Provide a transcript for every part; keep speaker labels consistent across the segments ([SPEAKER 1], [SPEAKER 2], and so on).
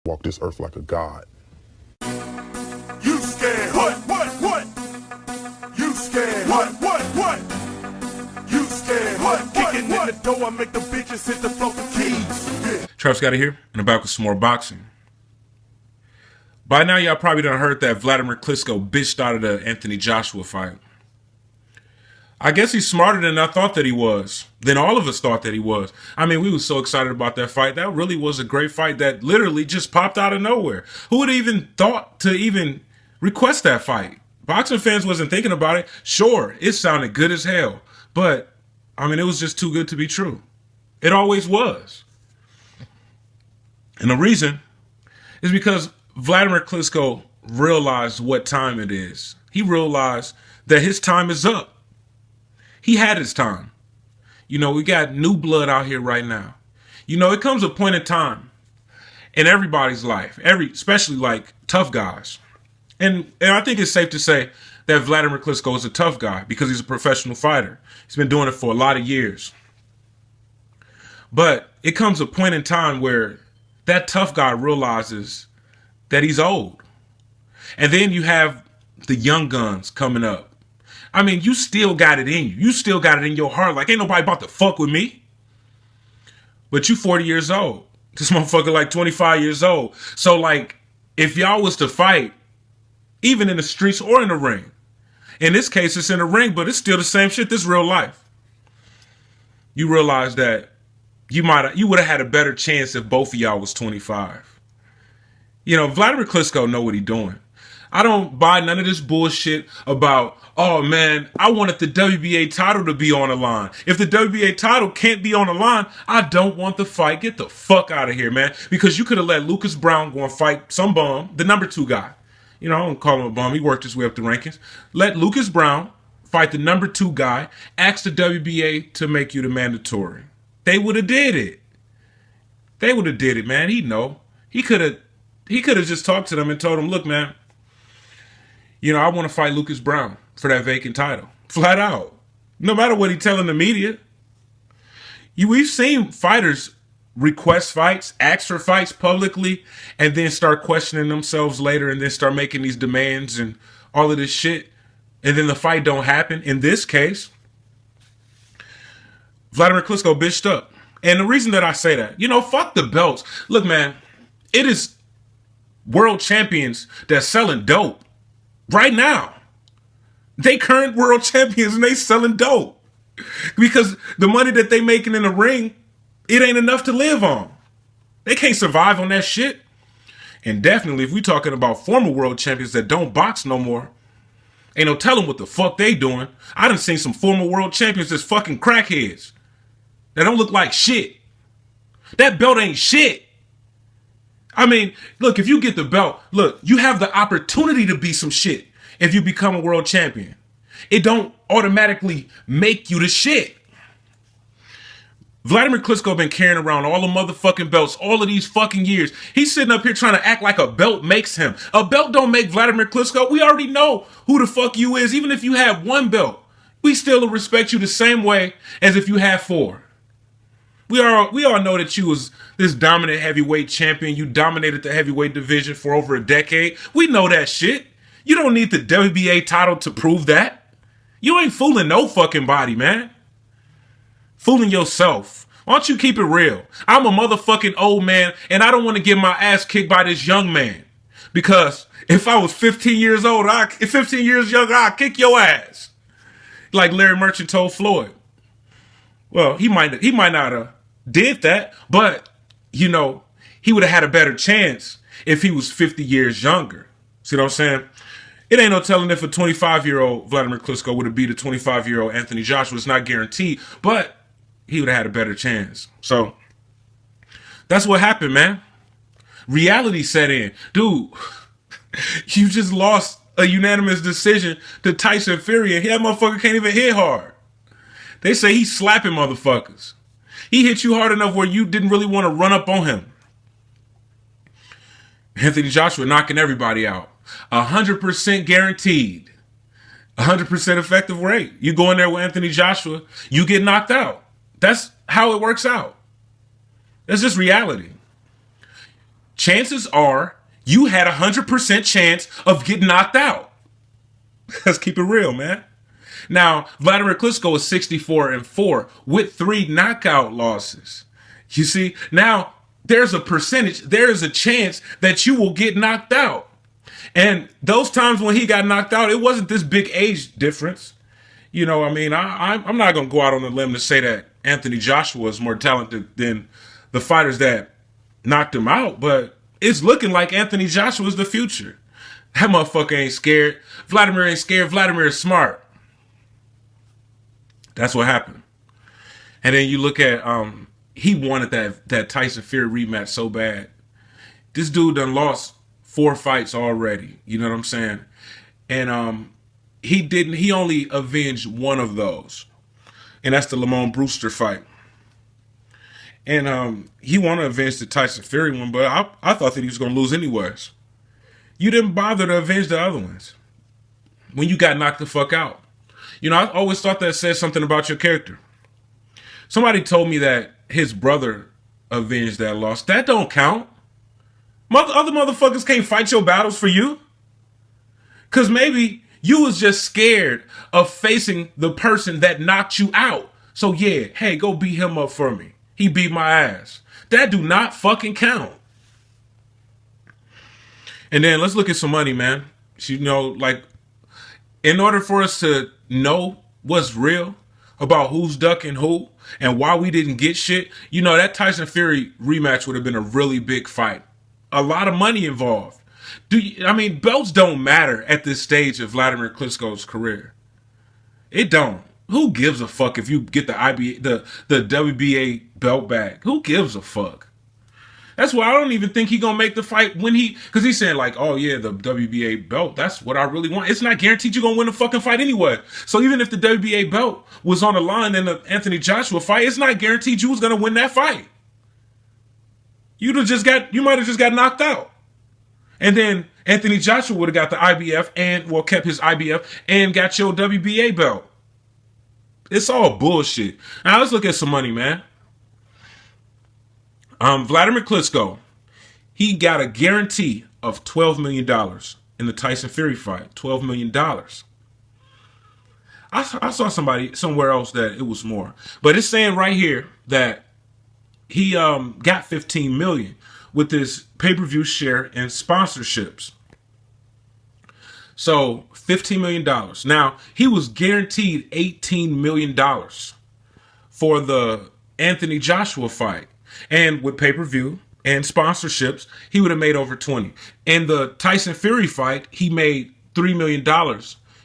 [SPEAKER 1] walk this earth like a god.
[SPEAKER 2] You scared? What? You scared? What? You scared? What? Kicking in the door, I make the bitches hit the floor for keys. Yeah.
[SPEAKER 3] Travis Scotty here, and I'm back with some more boxing. By now, y'all probably done heard that Vladimir Klitschko bitched out of the Anthony Joshua fight. I guess he's smarter than I thought that he was, than all of us thought that he was. I mean, we were so excited about that fight. That really was a great fight that literally just popped out of nowhere. Who would have even thought to even request that fight? Boxing fans wasn't thinking about it. Sure, it sounded good as hell, but I mean, it was just too good to be true. It always was. And the reason is because Vladimir Klitschko realized what time it is. He realized that his time is up. He had his time. You know, we got new blood out here right now. You know, it comes a point in time in everybody's life, especially like tough guys. And I think it's safe to say that Vladimir Klitschko is a tough guy because he's a professional fighter. He's been doing it for a lot of years. But it comes a point in time where that tough guy realizes that he's old. And then you have the young guns coming up. I mean, you still got it in you. You still got it in your heart. Like, ain't nobody about to fuck with me. But you 40 years old. This motherfucker like 25 years old. So, like, if y'all was to fight, even in the streets or in the ring, in this case, it's in the ring, but it's still the same shit. This is real life. You realize that you would have had a better chance if both of y'all was 25. You know, Vladimir Klitschko know what he doing. I don't buy none of this bullshit about, oh man, I wanted the WBA title to be on the line. If the WBA title can't be on the line, I don't want the fight. Get the fuck out of here, man. Because you could have let Lucas Brown go and fight some bum, the number 2 guy. You know, I don't call him a bum. He worked his way up the rankings. Let Lucas Brown fight the number 2 guy. Ask the WBA to make you the mandatory. They would have did it. They would have did it, man. He'd know. He could have just talked to them and told them, look, man, you know, I want to fight Lucas Brown for that vacant title. Flat out. No matter what he's telling the media. We've seen fighters request fights, ask for fights publicly, and then start questioning themselves later and then start making these demands and all of this shit. And then the fight don't happen. In this case, Vladimir Klitschko bitched up. And the reason that I say that, you know, fuck the belts. Look, man, it is world champions that's selling dope. Right now, they current world champions and they selling dope because the money that they making in the ring, it ain't enough to live on. They can't survive on that shit. And definitely, if we talking about former world champions that don't box no more, ain't no telling what the fuck they doing. I done seen some former world champions that's fucking crackheads that don't look like shit. That belt ain't shit. I mean, look, if you get the belt, look, you have the opportunity to be some shit if you become a world champion. It don't automatically make you the shit. Vladimir Klitschko been carrying around all the motherfucking belts all of these fucking years. He's sitting up here trying to act like a belt makes him. A belt don't make Vladimir Klitschko. We already know who the fuck you is. Even if you have 1 belt, we still will respect you the same way as if you have 4. We all know that you was this dominant heavyweight champion. You dominated the heavyweight division for over a decade. We know that shit. You don't need the WBA title to prove that. You ain't fooling no fucking body, man. Fooling yourself. Why don't you keep it real? I'm a motherfucking old man, and I don't want to get my ass kicked by this young man. Because if I was 15 years old, 15 years younger, I'd kick your ass. Like Larry Merchant told Floyd. Well, he might not have did that, but, you know, he would have had a better chance if he was 50 years younger. See what I'm saying? It ain't no telling if a 25-year-old Vladimir Klitschko would have beat a 25-year-old Anthony Joshua. It's not guaranteed, but he would have had a better chance. So that's what happened, man. Reality set in. Dude, you just lost a unanimous decision to Tyson Fury, and that motherfucker can't even hit hard. They say he's slapping motherfuckers. He hit you hard enough where you didn't really want to run up on him. Anthony Joshua knocking everybody out. 100% guaranteed. 100% effective rate. You go in there with Anthony Joshua, you get knocked out. That's how it works out. That's just reality. chances are you had 100% chance of getting knocked out. Let's keep it real, man. Now, Vladimir Klitschko is 64-4 with 3 knockout losses. You see, now there's a percentage, there's a chance that you will get knocked out. And those times when he got knocked out, it wasn't this big age difference. You know, I mean, I'm not going to go out on a limb to say that Anthony Joshua is more talented than the fighters that knocked him out, but it's looking like Anthony Joshua is the future. That motherfucker ain't scared. Vladimir ain't scared. Vladimir is smart. That's what happened. And then you look at, he wanted that Tyson Fury rematch so bad. This dude done lost 4 fights already. You know what I'm saying? And he only avenged one of those. And that's the Lamont Brewster fight. And he wanted to avenge the Tyson Fury one, but I thought that he was going to lose anyways. You didn't bother to avenge the other ones when you got knocked the fuck out. You know, I always thought that said something about your character. Somebody told me that his brother avenged that loss. That don't count. Other motherfuckers can't fight your battles for you. Because maybe you was just scared of facing the person that knocked you out. So yeah, hey, go beat him up for me. He beat my ass. That do not fucking count. And then let's look at some money, man. You know, like, in order for us to know what's real about who's ducking who and why we didn't get shit, you know, that Tyson Fury rematch would have been a really big fight. A lot of money involved. I mean, belts don't matter at this stage of Vladimir Klitschko's career. It don't. Who gives a fuck if you get the WBA belt back? Who gives a fuck? That's why I don't even think he gonna make the fight because he's saying like, oh yeah, the WBA belt, that's what I really want. It's not guaranteed you're gonna win the fucking fight anyway. So even if the WBA belt was on the line in the Anthony Joshua fight, it's not guaranteed you was gonna win that fight. You might have just got knocked out. And then Anthony Joshua would have got the IBF kept his IBF and got your WBA belt. It's all bullshit. Now let's look at some money, man. Vladimir Klitschko, he got a guarantee of $12 million in the Tyson Fury fight. $12 million. I saw somewhere else that it was more. But it's saying right here that he got $15 million with his pay-per-view share and sponsorships. So $15 million. Now, he was guaranteed $18 million for the Anthony Joshua fight. And with pay-per-view and sponsorships, he would have made over 20. In the Tyson Fury fight, he made $3 million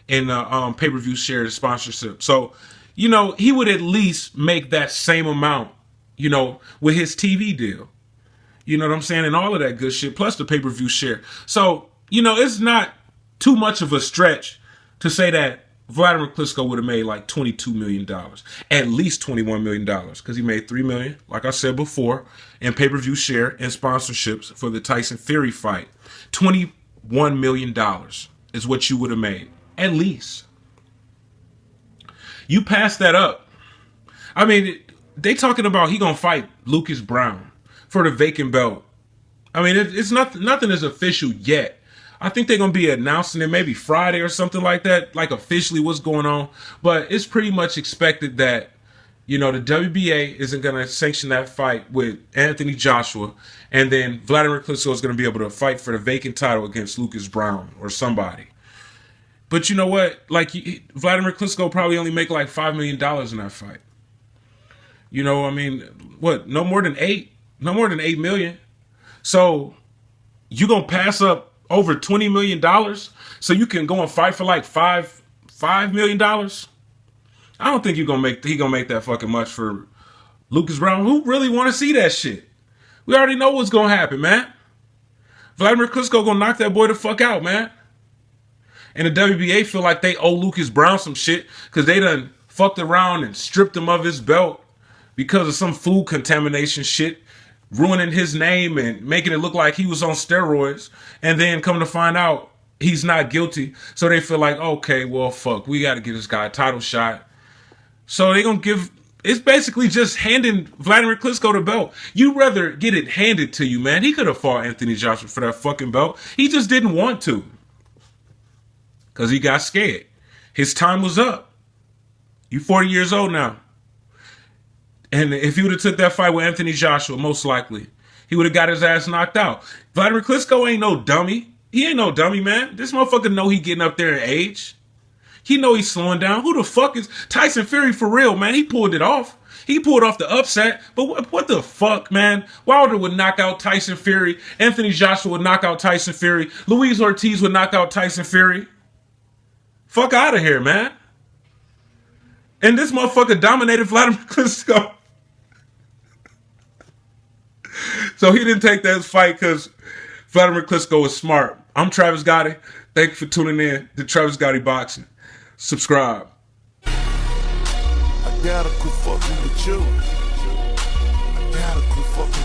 [SPEAKER 3] in pay-per-view share and sponsorship. So, you know, he would at least make that same amount, you know, with his TV deal. You know what I'm saying? And all of that good shit, plus the pay-per-view share. So, you know, it's not too much of a stretch to say that Vladimir Klitschko would have made like $22 million, at least $21 million, because he made $3 million, like I said before, in pay-per-view share and sponsorships for the Tyson Fury fight. $21 million is what you would have made, at least. You pass that up. I mean, they talking about he gonna fight Lucas Brown for the vacant belt. I mean, it's nothing is official yet. I think they're going to be announcing it maybe Friday or something like that, like officially what's going on. But it's pretty much expected that, you know, the WBA isn't going to sanction that fight with Anthony Joshua. And then Vladimir Klitschko is going to be able to fight for the vacant title against Lucas Brown or somebody. But you know what? Like, Vladimir Klitschko probably only make like $5 million in that fight. You know, I mean, what? No more than $8 million. So you going to pass up over $20 million so you can go and fight for like $5 million? I don't think he gonna make that fucking much for Lucas Brown. Who really want to see that shit? We already know what's gonna happen, man. Vladimir Klitschko gonna knock that boy the fuck out, man. And the WBA feel like they owe Lucas Brown some shit because they done fucked around and stripped him of his belt because of some food contamination shit, ruining his name and making it look like he was on steroids, and then come to find out he's not guilty. So they feel like, okay, well, fuck, we got to give this guy a title shot. So they gonna give It's basically just handing Vladimir Klitschko the belt. You'd rather get it handed to you, man. He could have fought Anthony Joshua for that fucking belt. He just didn't want to. Because he got scared. His time was up. You 40 years old now. And if he would have took that fight with Anthony Joshua, most likely, he would have got his ass knocked out. Vladimir Klitschko ain't no dummy. He ain't no dummy, man. This motherfucker know he getting up there in age. He know he's slowing down. Who the fuck is Tyson Fury for real, man? He pulled it off. He pulled off the upset. But what the fuck, man? Wilder would knock out Tyson Fury. Anthony Joshua would knock out Tyson Fury. Luis Ortiz would knock out Tyson Fury. Fuck out of here, man. And this motherfucker dominated Vladimir Klitschko. So he didn't take that fight because Vladimir Klitschko was smart. I'm Travis Gotti. Thank you for tuning in to Travis Gotti Boxing. Subscribe.
[SPEAKER 2] I gotta quit fucking with you. I gotta quit fucking